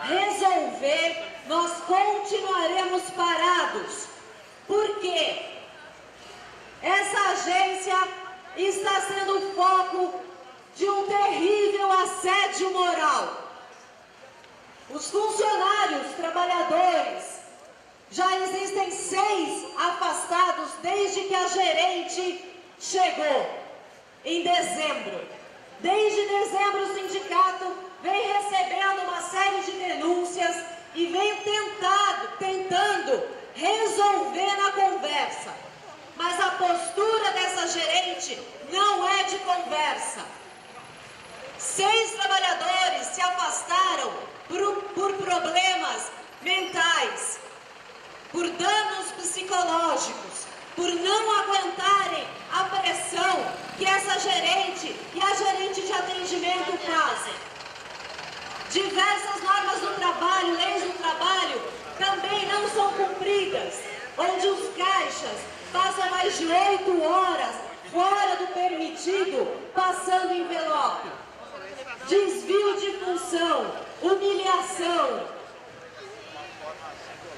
resolver, nós continuaremos parados. Por quê? Essa agência está sendo foco de um terrível assédio moral. Os funcionários, trabalhadores, já existem 6 afastados desde que a gerente chegou, em dezembro. Desde dezembro, o sindicato vem recebendo uma série de denúncias e vem tentando resolver na conversa. Mas a postura dessa gerente não é de conversa. 6 trabalhadores se afastaram por problemas mentais, por danos psicológicos, por não aguentarem a pressão que essa gerente e a gerente de atendimento fazem. Diversas normas do trabalho, leis do trabalho, também não são cumpridas, onde os caixas passam mais de 8 horas fora do permitido, passando envelope. Desvio de função, humilhação.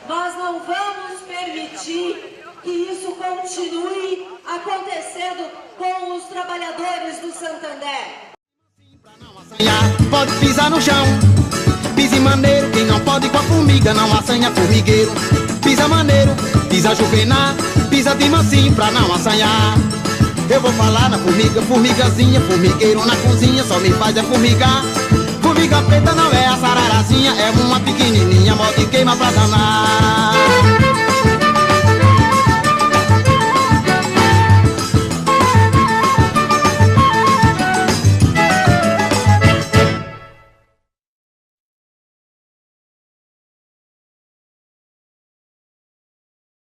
Nós não vamos permitir que isso continue acontecendo com os trabalhadores do Santander. Pode pisar no chão, pise maneiro, quem não pode com a formiga não assanha formigueiro. Pisa maneiro, pisa juvenar, pisa de mansinho pra não assanhar. Eu vou falar na formiga, formigazinha, formigueiro na cozinha só me faz é formigar. Formiga preta não é a sararazinha, é uma pequenininha, mó de queima pra danar.